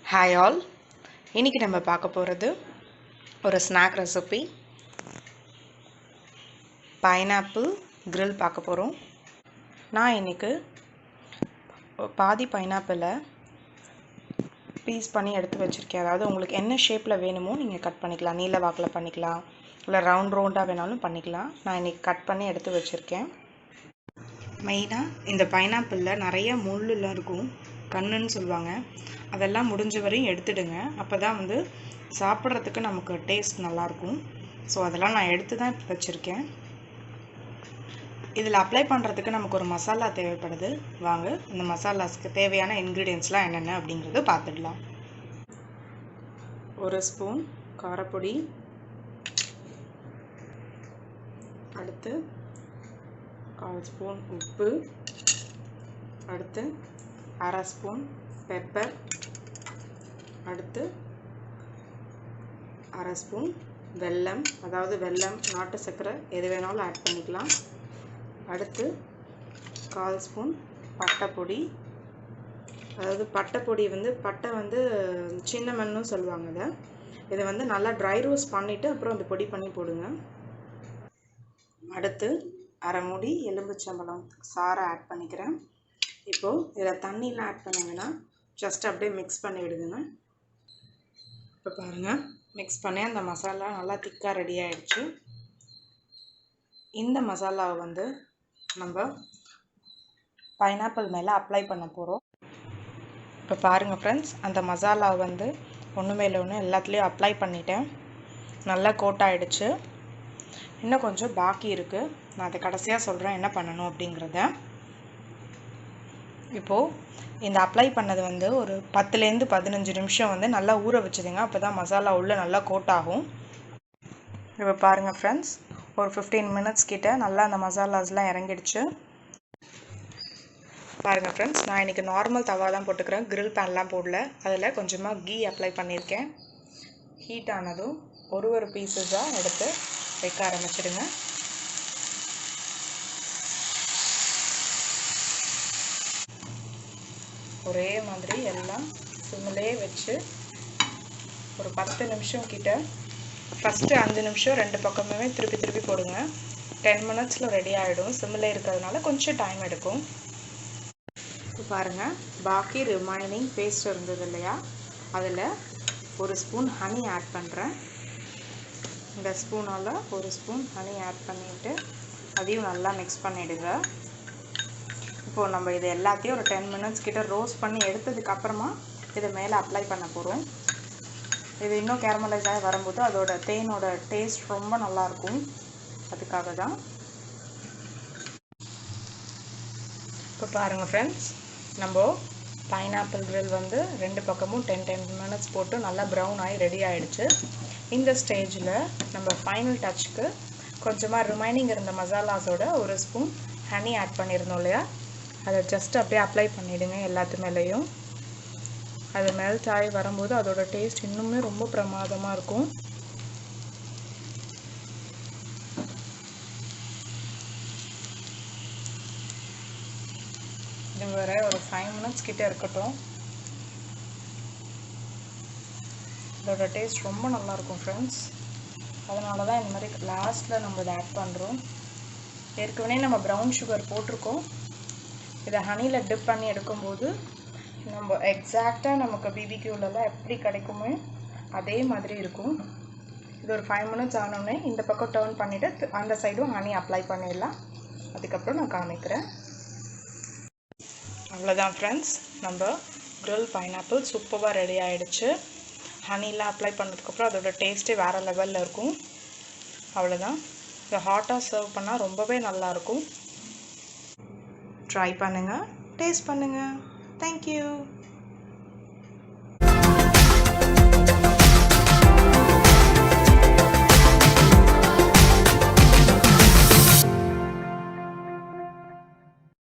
Hi all, இன்றைக்கி நம்ம பார்க்க போகிறது ஒரு ஸ்நாக் ரெசிபி பைனாப்பிள் கிரில் பார்க்க போகிறோம். நான் இன்றைக்கி பாதி பைனாப்பிளை பீஸ் பண்ணி எடுத்து வச்சுருக்கேன். அதாவது உங்களுக்கு என்ன ஷேப்பில் வேணுமோ நீங்கள் கட் பண்ணிக்கலாம். நீல வாக்கில் பண்ணிக்கலாம், இல்லை ரவுண்டாக வேணாலும் பண்ணிக்கலாம். நான் இன்றைக்கி கட் பண்ணி எடுத்து வச்சுருக்கேன். மெயினாக இந்த பைனாப்பிளில் நிறைய முள்ளெலாம் இருக்கும், கண்ணுன்னு சொல்லுவாங்க. அதெல்லாம் முடிஞ்ச வரையும் எடுத்துடுங்க. அப்போ தான் சாப்பிட்றதுக்கு நமக்கு டேஸ்ட் நல்லாயிருக்கும். ஸோ அதெல்லாம் நான் எடுத்து தான் இப்போ வச்சுருக்கேன். இதில் அப்ளை பண்ணுறதுக்கு நமக்கு ஒரு மசாலா தேவைப்படுது. வாங்க இந்த மசாலாஸ்க்கு தேவையான இன்க்ரீடியன்ட்ஸ்லாம் என்னென்ன அப்படிங்கிறது பார்த்துடலாம். 1 ஸ்பூன் காரப்பொடி, அடுத்து 1/4 ஸ்பூன் உப்பு, அடுத்து 1/2 ஸ்பூன் பெப்பர், அடுத்து 1/2 ஸ்பூன் வெல்லம், அதாவது வெல்லம் நாட்டு சர்க்கரை எது வேணாலும் ஆட் பண்ணிக்கலாம். அடுத்து 1/4 ஸ்பூன் பட்டைப்பொடி, அதாவது பட்டைப்பொடி பட்டை சின்ன மண்ணுன்னு சொல்லுவாங்க. இதை நல்லா ட்ரை ரோஸ்ட் பண்ணிவிட்டு அப்புறம் அந்த பொடி பண்ணி போடுங்க. அடுத்து 1/2 மூடி எலும்புச்சம்பழம் சாறை ஆட் பண்ணிக்கிறேன். இப்போது இதில் தண்ணிலாம் ஆட் பண்ண வேணாம், ஜஸ்ட் அப்படியே மிக்ஸ் பண்ணி விடுங்க. இப்போ பாருங்கள், மிக்ஸ் பண்ணி அந்த மசாலா நல்லா திக்காக ரெடி ஆகிடுச்சு. இந்த மசாலாவை நம்ம பைனாப்பிள் மேலே அப்ளை பண்ண போகிறோம். இப்போ பாருங்கள் ஃப்ரெண்ட்ஸ், அந்த மசாலாவை ஒன்று மேலே ஒன்று எல்லாத்துலேயும் அப்ளை பண்ணிட்டேன். நல்லா கோட் ஆகிடுச்சு. இன்னும் கொஞ்சம் பாக்கி இருக்குது. நான் அதை கடைசியாக சொல்கிறேன் என்ன பண்ணணும் அப்படிங்கிறத. இப்போது இந்த அப்ளை பண்ணது ஒரு 10லேருந்து 15 நிமிஷம் நல்லா ஊற வச்சுதுங்க. அப்போ தான் மசாலா உள்ளே நல்லா கோட் ஆகும். இப்போ பாருங்கள் ஃப்ரெண்ட்ஸ், ஒரு 15 மினிட்ஸ் கிட்ட நல்லா அந்த மசாலாஸ்லாம் இறங்கிடுச்சு. பாருங்கள் ஃப்ரெண்ட்ஸ், நான் இன்றைக்கி நார்மல் தவா தான் போட்டுக்கிறேன், கிரில் பேன்லாம் போடல. அதில் கொஞ்சமாக கீ அப்ளை பண்ணியிருக்கேன். ஹீட் ஆனதும் ஒரு பீஸஸாக எடுத்து வைக்க ஆரம்பிச்சிடுங்க. ஒரே மாதிரி எல்லாம் சிம்மிலே வச்சு ஒரு 10 நிமிஷம் கிட்ட, ஃபஸ்ட்டு 5 நிமிஷம் 2 பக்கமுமே திருப்பி போடுங்க. 10 மினிட்ஸில் ரெடி ஆகிடும். சிம்மிலே இருக்கிறதுனால கொஞ்சம் டைம் எடுக்கும். இப்போ பாருங்கள், பாக்கி ரிமைனிங் பேஸ்ட் இருந்தது இல்லையா, அதில் 1 ஸ்பூன் ஹனி ஆட் பண்ணுறேன். இந்த ஸ்பூனால் 1 ஸ்பூன் ஹனி ஆட் பண்ணிவிட்டு அதையும் நல்லா மிக்ஸ் பண்ணிவிடுங்க. இப்போது நம்ம இது எல்லாத்தையும் ஒரு 10 மினிட்ஸ் கிட்ட ரோஸ்ட் பண்ணி எடுத்ததுக்கப்புறமா இதை மேலே அப்ளை பண்ண போகிறோம். இது இன்னும் கேரமலைஸ் ஆகி வரும்போது அதோட தேனோட டேஸ்ட் ரொம்ப நல்லாயிருக்கும். அதுக்காக தான். இப்போ பாருங்கள் ஃப்ரெண்ட்ஸ், நம்ம பைனாப்பிள் கிரில் 2 பக்கமும் 10 மினிட்ஸ் போட்டு நல்லா ப்ரௌன் ஆகி ரெடி ஆகிடுச்சு. இந்த ஸ்டேஜில் நம்ம ஃபைனல் டச்சுக்கு கொஞ்சமாக ரிமைனிங் இருந்த மசாலாஸோட 1 ஸ்பூன் ஹனி ஆட் பண்ணியிருந்தோம் இல்லையா, அதை ஜஸ்ட் அப்படியே அப்ளை பண்ணிவிடுங்க எல்லாத்து மேலேயும். அது மெல்ட் ஆகி வரும்போது அதோட டேஸ்ட் இன்னுமே ரொம்ப பிரமாதமாக இருக்கும். இது வேறு ஒரு 5 மினிட்ஸ் கிட்டே இருக்கட்டும். இதோட டேஸ்ட் ரொம்ப நல்லாயிருக்கும் ஃப்ரெண்ட்ஸ். அதனால தான் இந்த மாதிரி லாஸ்ட்டில் நம்ம இதை ஆட் பண்ணுறோம். ஏற்கனவே நம்ம ப்ரௌன் சுகர் போட்டிருக்கோம். இதை ஹனியில் டிப் பண்ணி எடுக்கும்போது நம்ம எக்ஸாக்டாக நமக்கு பிபிக்யூலலாம் எப்படி கிடைக்குமோ அதே மாதிரி இருக்கும். இது ஒரு 5 மினிட்ஸ் ஆனோடனே இந்த பக்கம் டர்ன் பண்ணிவிட்டு அந்த சைடும் ஹனி அப்ளை பண்ணிடலாம். அதுக்கப்புறம் நான் காமிக்கிறேன். அவ்வளோதான் ஃப்ரெண்ட்ஸ், நம்ம கிரில் பைனாப்பிள் சூப்பராக ரெடி ஆகிடுச்சு. ஹனிலாம் அப்ளை பண்ணதுக்கப்புறம் அதோட டேஸ்ட்டே வேறு லெவலில் இருக்கும். அவ்வளோதான். இதை ஹாட்டாக சர்வ் பண்ணால் ரொம்பவே நல்லாயிருக்கும். ட்ரை பண்ணுங்கள், டேஸ்ட் பண்ணுங்கள். தேங்க்யூ.